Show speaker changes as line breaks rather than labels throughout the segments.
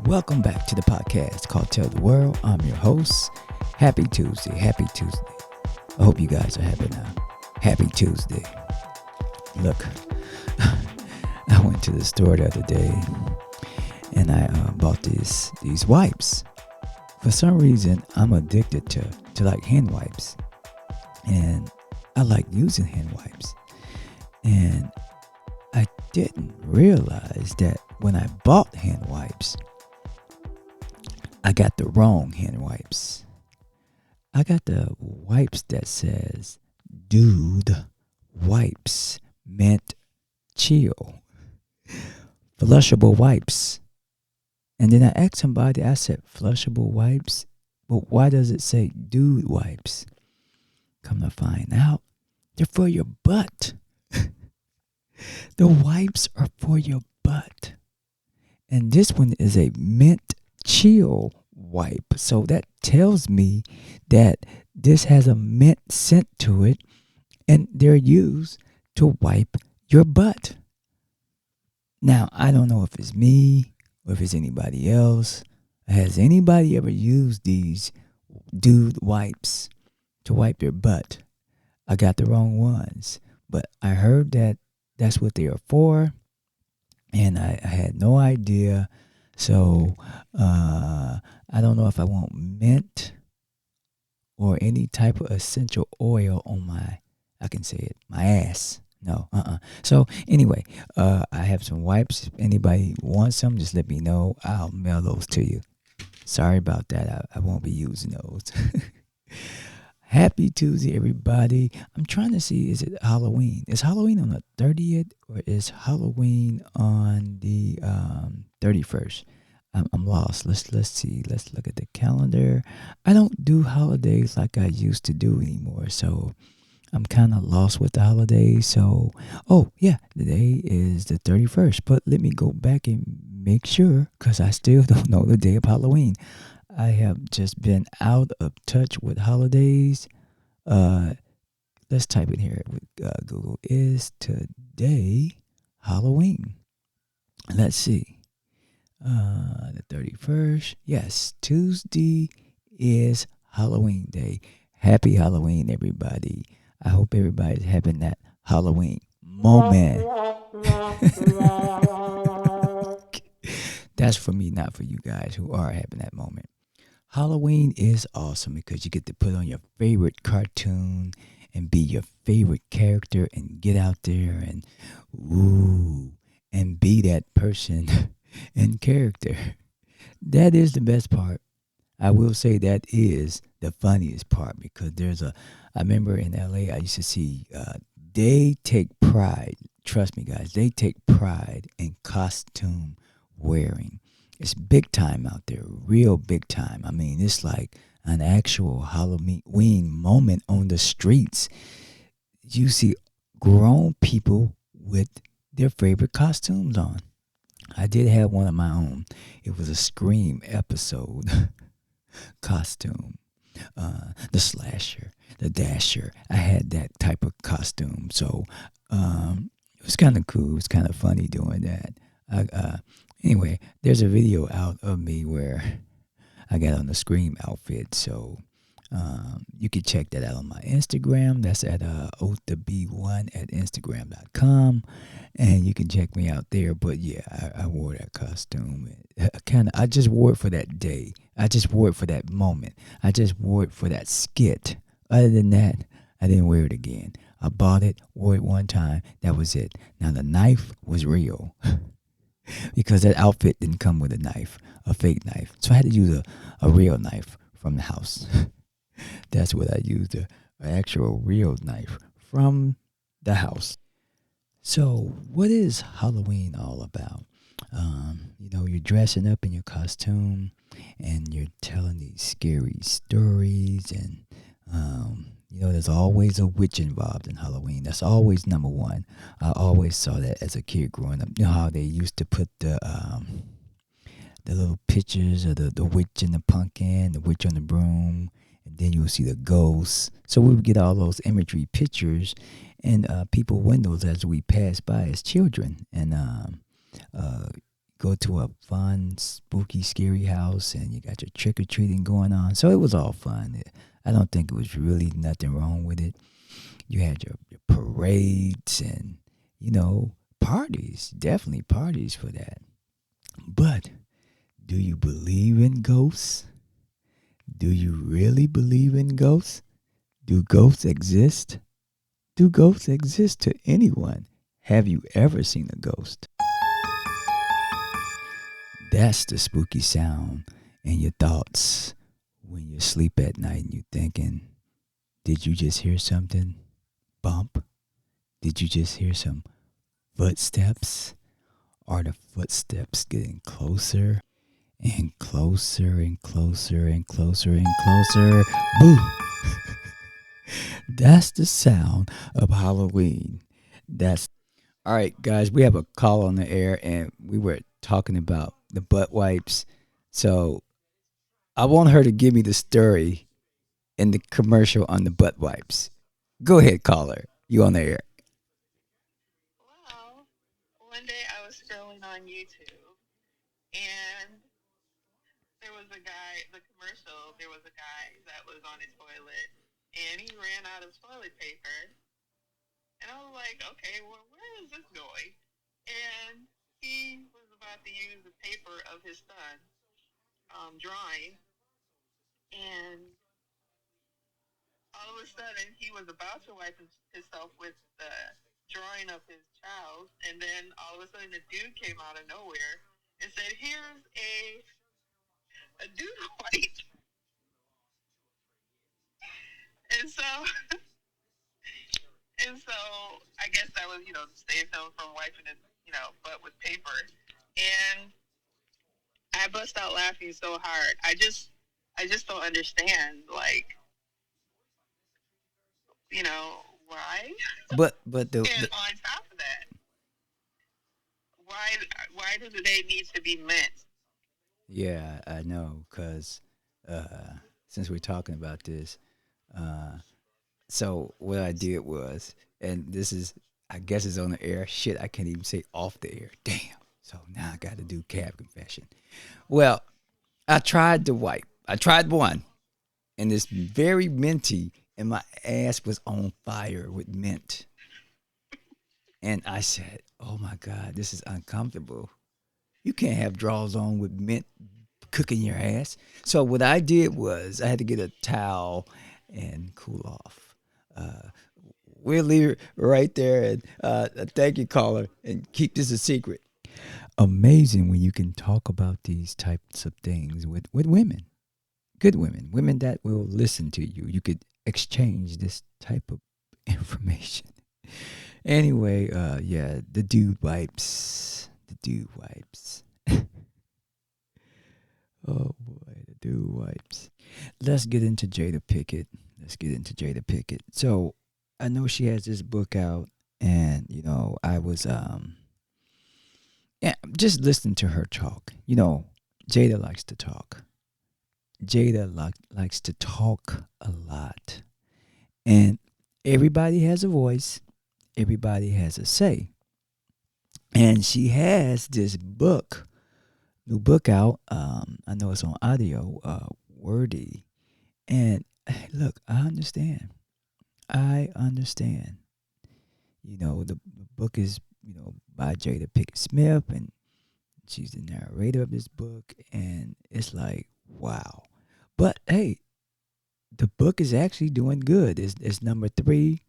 Welcome back to the podcast called Tell the World. I'm your host. Happy Tuesday. Happy Tuesday. I hope you guys are having a happy Tuesday. Look, I went to the store the other day and I bought these wipes. For some reason, I'm addicted to like hand wipes. And I like using hand wipes. And I didn't realize that when I bought hand wipes, I got the wrong hand wipes. I got the wipes that says Dude Wipes Mint Chill Flushable Wipes. And then I asked somebody, I said, flushable wipes? But why does it say Dude Wipes? Come to find out, they're for your butt. The wipes are for your butt. And this one is a mint chill wipe. So that tells me that this has a mint scent to it and they're used to wipe your butt. Now, I don't know if it's me or if it's anybody else. Has anybody ever used these Dude wipes to wipe their butt? I got the wrong ones, but I heard that that's what they are for, and I had no idea. So I don't know if I want mint or any type of essential oil on my ass. No, So anyway, I have some wipes. If anybody wants some, just let me know. I'll mail those to you. Sorry about that. I won't be using those. Happy Tuesday, everybody. I'm trying to see, is it Halloween? Is Halloween on the 30th or is Halloween on the 31st? I'm lost. Let's see. Let's look at the calendar. I don't do holidays like I used to do anymore, so I'm kind of lost with the holidays. So, oh, yeah, today is the 31st. But let me go back and make sure because I still don't know the day of Halloween. I have just been out of touch with holidays. Let's type in here with Google. Is today Halloween? Let's see. The 31st. Yes, Tuesday is Halloween day. Happy Halloween, everybody. I hope everybody's having that Halloween moment. That's for me, not for you guys who are having that moment. Halloween is awesome because you get to put on your favorite cartoon and be your favorite character and get out there and be that person in character. That is the best part. I will say that is the funniest part because I remember in LA, I used to see, they take pride. Trust me, guys, they take pride in costume wearing. It's big time out there, real big time. I mean, it's like an actual Halloween moment on the streets. You see grown people with their favorite costumes on. I did have one of my own. It was a Scream episode costume. The slasher, the dasher. I had that type of costume. So it was kind of cool. It was kind of funny doing that. Anyway, there's a video out of me where I got on the Scream outfit. So you can check that out on my Instagram. That's at oathtobe1 at instagram.com. And you can check me out there. But yeah, I wore that costume. I just wore it for that day. I just wore it for that moment. I just wore it for that skit. Other than that, I didn't wear it again. I bought it, wore it one time. That was it. Now the knife was real. Because that outfit didn't come with a knife, a fake knife. So I had to use a real knife from the house. That's what I used, an actual real knife from the house. So what is Halloween all about? You're dressing up in your costume and you're telling these scary stories and, there's always a witch involved in Halloween. That's always number one. I always saw that as a kid growing up. You know how they used to put the little pictures of the witch and the pumpkin, the witch on the broom, and then you'll see the ghosts. So we would get all those imagery pictures and people windows as we pass by as children. And go to a fun, spooky, scary house, and you got your trick or treating going on. So it was all fun. I don't think it was really nothing wrong with it. You had your parades and, parties, definitely parties for that. But do you believe in ghosts? Do you really believe in ghosts? Do ghosts exist? Do ghosts exist to anyone? Have you ever seen a ghost? That's the spooky sound in your thoughts when you sleep at night and you're thinking, did you just hear something bump? Did you just hear some footsteps? Are the footsteps getting closer and closer and closer and closer and closer? Boo! That's the sound of Halloween. That's all right, guys. We have a call on the air, and we were talking about the butt wipes. So I want her to give me the story in the commercial on the butt wipes. Go ahead, caller. You on the air?
Well, one day I was scrolling on YouTube and there was a guy, the commercial, there was a guy that was on his toilet and he ran out of toilet paper. And I was like, okay, well, where is this going? And he was about to use the paper of his son drawing. And all of a sudden, he was about to wipe himself with the drawing of his child. And then all of a sudden, the dude came out of nowhere and said, here's a dude wipe. And so And so I guess that was, to save him from wiping his, butt with paper. And I bust out laughing so hard. I just don't understand, like, why?
But
And on top of that, why why do they need to be met?
yeah, I know, cause since we're talking about this, uh, so what I did was, and this is, I guess it's on the air. Shit, I can't even say off the air. Damn. So now I got to do cab confession. Well, I tried the wipe. I tried one, and it's very minty, and my ass was on fire with mint. And I said, "Oh my god, this is uncomfortable. You can't have drawers on with mint cooking your ass." So what I did was I had to get a towel and cool off. Uh, we'll leave it right there, and thank you, caller, and keep this a secret. Amazing when you can talk about these types of things with women, good women, women that will listen to you. You could exchange this type of information. Anyway, yeah, the dude wipes. The dude wipes. Oh boy, the dude wipes. Let's get into Jada Pickett. Let's get into Jada Pickett. So I know she has this book out, and I was yeah, just listening to her talk. Jada likes to talk. Jada likes to talk a lot, and everybody has a voice. Everybody has a say, and she has this book, new book out. I know it's on audio, wordy. And hey, look, I understand. I understand. The book is, by Jada Pickett Smith, and she's the narrator of this book. And it's like, wow. But hey, the book is actually doing good. It's number 3,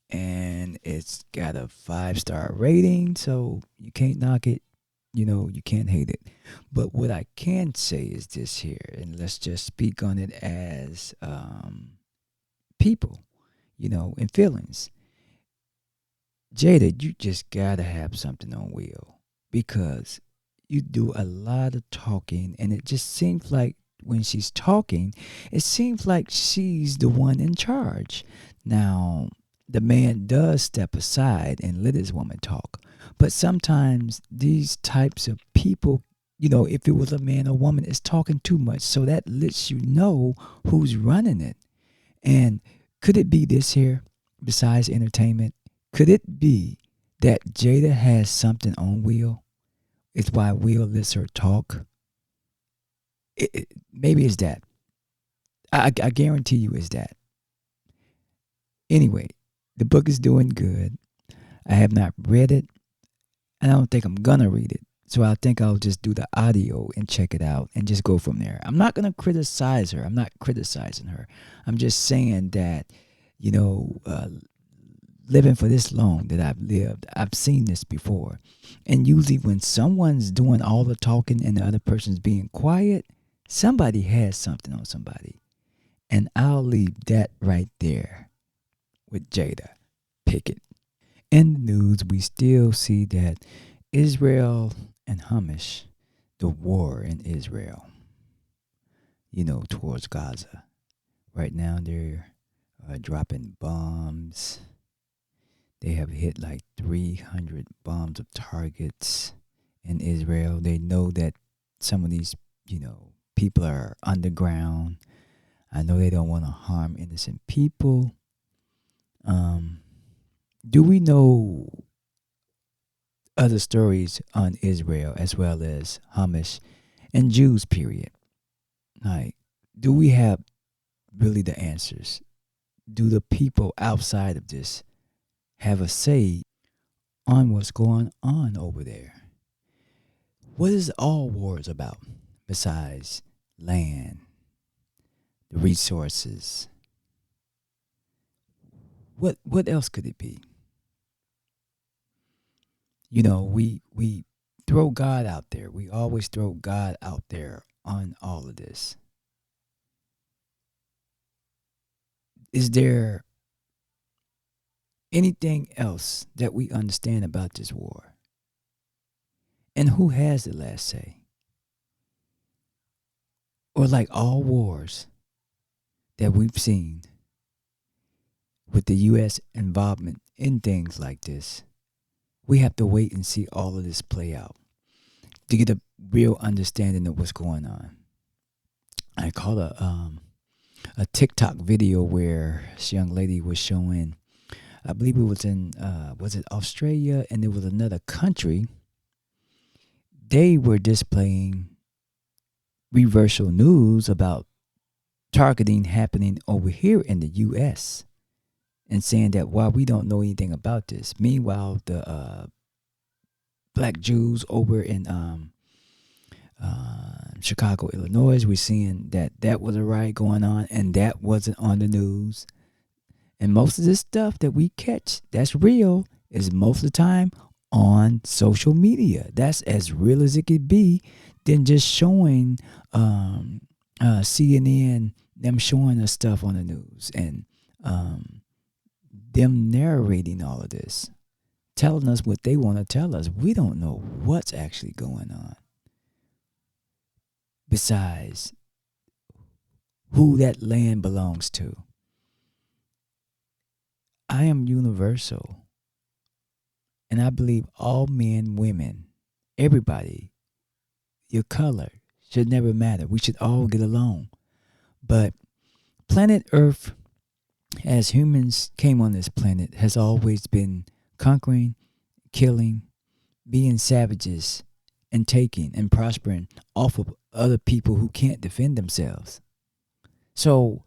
and it's got a 5-star rating. So you can't knock it. You can't hate it. But what I can say is this here, and let's just speak on it as people, and feelings. Jada, you just gotta have something on wheel because you do a lot of talking, and it just seems like when she's talking, it seems like she's the one in charge. Now, the man does step aside and let his woman talk, but sometimes these types of people, if it was a man or woman, is talking too much, so that lets you know who's running it. And could it be this here, besides entertainment? Could it be that Jada has something on wheel? It's why Will lets her talk. Maybe it's that. I guarantee you it's that. Anyway, the book is doing good. I have not read it, and I don't think I'm gonna read it. So I think I'll just do the audio and check it out and just go from there. I'm not gonna criticize her. I'm not criticizing her. I'm just saying that, you know, living for this long that I've lived, I've seen this before. And usually when someone's doing all the talking and the other person's being quiet, somebody has something on somebody. And I'll leave that right there with Jada Pickett. In the news, we still see that Israel and Hamas, the war in Israel, towards Gaza. Right now, they're dropping bombs. They have hit like 300 bombs of targets in Israel. They know that some of these, people are underground. I know they don't want to harm innocent people. Um, do we know other stories on Israel as well as Hamas and Jews, period? Like, do we have really the answers? Do the people outside of this have a say on what's going on over there? What is all wars about besides land, the resources? What else could it be? We throw God out there. We always throw God out there on all of this. Is there anything else that we understand about this war? And who has the last say? Or like all wars that we've seen with the US involvement in things like this, we have to wait and see all of this play out to get a real understanding of what's going on. I caught a TikTok video where this young lady was showing, I believe it was in was it Australia, and there was another country. They were displaying reversal news about targeting happening over here in the US and saying that while we don't know anything about this, meanwhile the black Jews over in Chicago, Illinois, we're seeing that was a riot going on and that wasn't on the news. And most of this stuff that we catch that's real is most of the time on social media. That's as real as it could be than just showing CNN, them showing us stuff on the news and them narrating all of this, telling us what they want to tell us. We don't know what's actually going on. Besides who that land belongs to. I am universal. And I believe all men, women, everybody, your color should never matter. We should all get along. But planet Earth, as humans came on this planet, has always been conquering, killing, being savages, and taking and prospering off of other people who can't defend themselves. So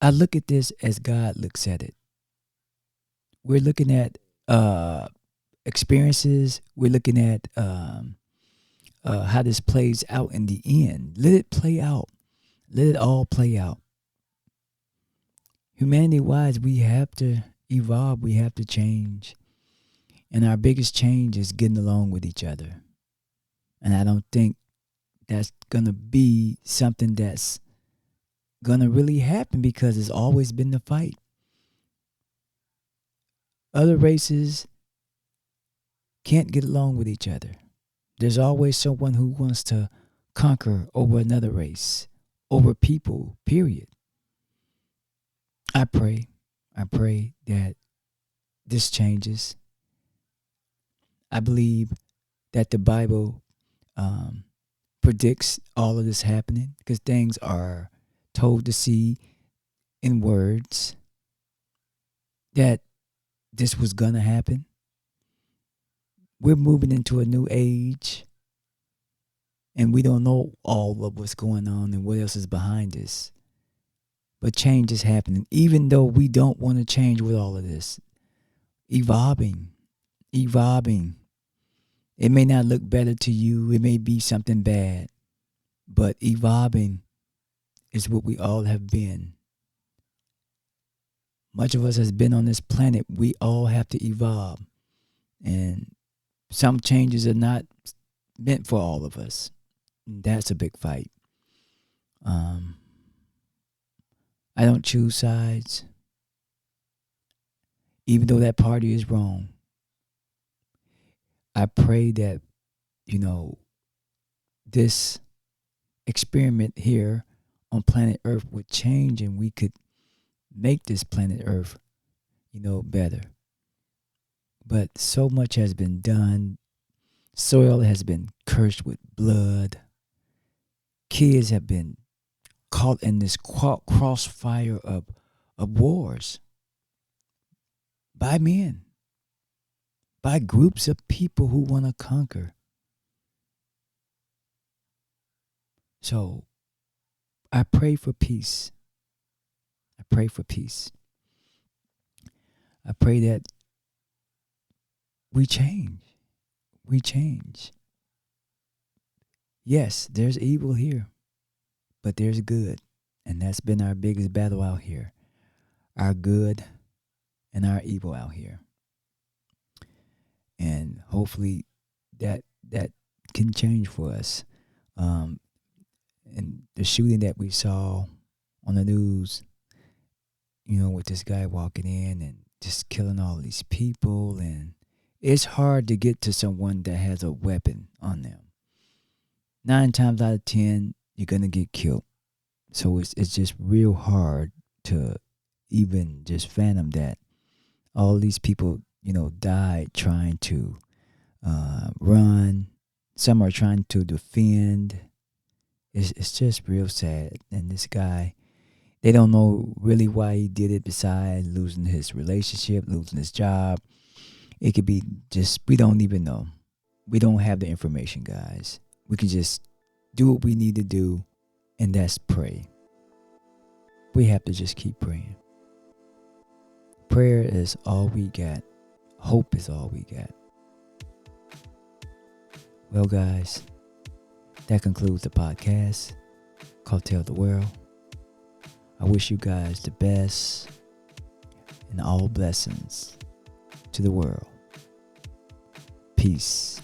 I look at this as God looks at it. We're looking at uh, experiences. We're looking at how this plays out in the end. Let it play out. Let it all play out. Humanity wise, we have to evolve. We have to change. And our biggest change is getting along with each other. And I don't think that's going to be something that's going to really happen because it's always been the fight. Other races can't get along with each other. There's always someone who wants to conquer over another race, over people, period. I pray. I pray that this changes. I believe that the Bible predicts all of this happening because things are told to see in words that this was going to happen. we're moving into a new age, and we don't know all of what's going on and what else is behind this. But change is happening, even though we don't want to change with all of this. Evolving, evolving. It may not look better to you, it may be something bad, but evolving is what we all have been. Much of us has been on this planet. We all have to evolve. And some changes are not meant for all of us. That's a big fight. Um, I don't choose sides, even though that party is wrong. I pray that, you know, this experiment here on planet Earth would change and we could make this planet Earth, better. But so much has been done. Soil has been cursed with blood. Kids have been caught in this crossfire of wars by men, by groups of people who want to conquer. So I pray for peace. I pray for peace. I pray that we change. We change. Yes, there's evil here, but there's good. And that's been our biggest battle out here. Our good and our evil out here. And hopefully that can change for us. And the shooting that we saw on the news, with this guy walking in and just killing all these people, and it's hard to get to someone that has a weapon on them. 9 times out of 10, you're gonna get killed. So it's just real hard to even just fathom that all these people, died trying to run. Some are trying to defend. It's just real sad. And this guy, they don't know really why he did it besides losing his relationship, losing his job. It could be just, we don't even know. We don't have the information, guys. We can just do what we need to do, and that's pray. We have to just keep praying. Prayer is all we got. Hope is all we got. Well, guys, that concludes the podcast called Tell the World. I wish you guys the best and all blessings to the world. Peace.